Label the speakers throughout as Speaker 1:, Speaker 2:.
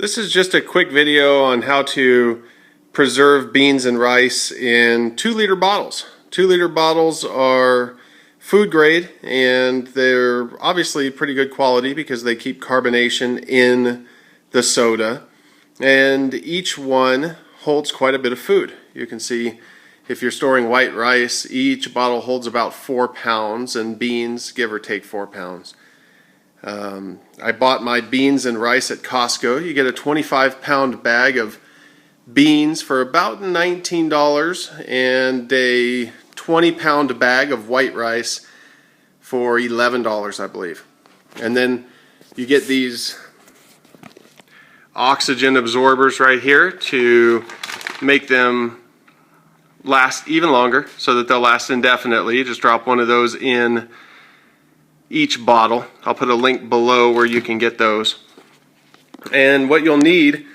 Speaker 1: This is just a quick video on how to preserve beans and rice in 2-liter bottles. 2-liter bottles are food grade and they're obviously pretty good quality because they keep carbonation in the soda, and each one holds quite a bit of food. You can see if you're storing white rice, each bottle holds about 4 pounds, and beans give or take 4 pounds. I bought my beans and rice at Costco. You get a 25-pound bag of beans for about $19 and a 20-pound bag of white rice for $11, I believe. And then you get these oxygen absorbers right here to make them last even longer so that they'll last indefinitely. You just drop one of those in each bottle. I'll put a link below where you can get those. And what you'll need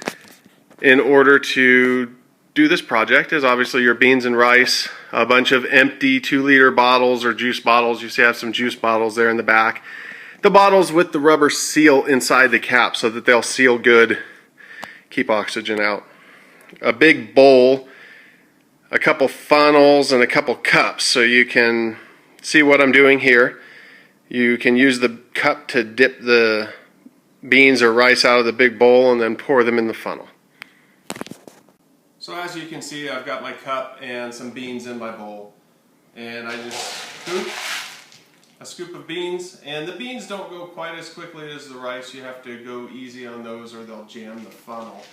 Speaker 1: in order to do this project is obviously your beans and rice, a bunch of empty 2-liter bottles or juice bottles. You see I have some juice bottles there in the back. The bottles with the rubber seal inside the cap so that they'll seal good, keep oxygen out. A big bowl, a couple funnels, and a couple cups so you can see what I'm doing here. You can use the cup to dip the beans or rice out of the big bowl and then pour them in the funnel. So as you can see, I've got my cup and some beans in my bowl, and I just scoop a scoop of beans, and the beans don't go quite as quickly as the rice. You have to go easy on those or they'll jam the funnel.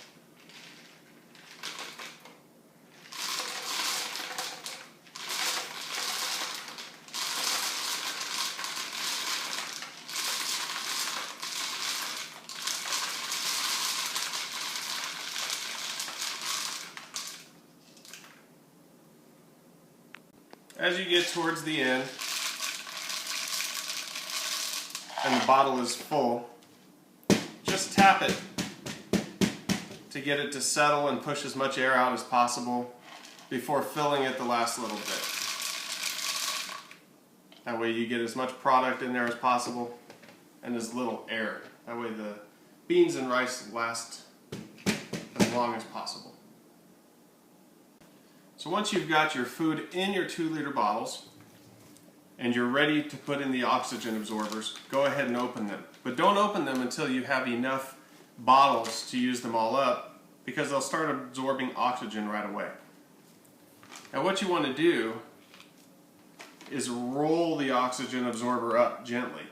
Speaker 1: As you get towards the end and the bottle is full, just tap it to get it to settle and push as much air out as possible before filling it the last little bit. That way you get as much product in there as possible and as little air. That way the beans and rice last as long as possible. So once you've got your food in your 2-liter bottles and you're ready to put in the oxygen absorbers, go ahead and open them. But don't open them until you have enough bottles to use them all up, because they'll start absorbing oxygen right away. Now what you want to do is roll the oxygen absorber up gently.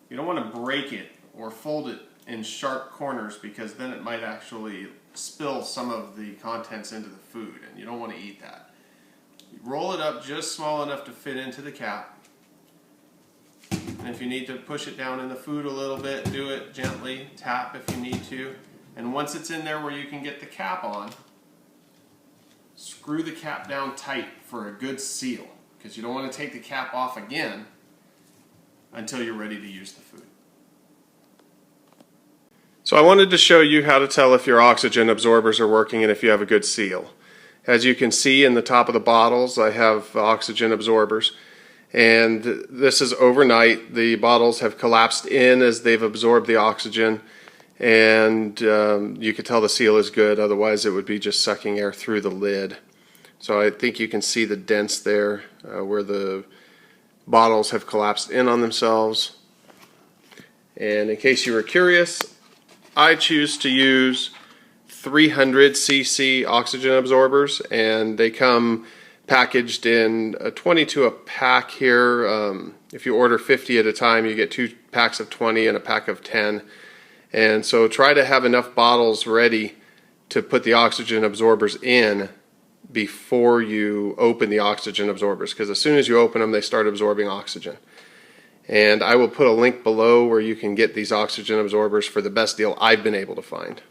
Speaker 1: You don't want to break it or fold it in sharp corners, because then it might actually spill some of the contents into the food, and you don't want to eat that. You roll it up just small enough to fit into the cap, and if you need to push it down in the food a little bit, do it gently, tap if you need to, and once it's in there where you can get the cap on, screw the cap down tight for a good seal, because you don't want to take the cap off again until you're ready to use the food. So I wanted to show you how to tell if your oxygen absorbers are working and if you have a good seal. As you can see in the top of the bottles, I have oxygen absorbers, and this is overnight. The bottles have collapsed in as they've absorbed the oxygen, and you can tell the seal is good, otherwise it would be just sucking air through the lid. So I think you can see the dents there where the bottles have collapsed in on themselves. And in case you were curious, I choose to use 300 cc oxygen absorbers, and they come packaged in 22 a pack here. If you order 50 at a time, you get 2 packs of 20 and a pack of 10. And so try to have enough bottles ready to put the oxygen absorbers in before you open the oxygen absorbers, because as soon as you open them, they start absorbing oxygen. And I will put a link below where you can get these oxygen absorbers for the best deal I've been able to find.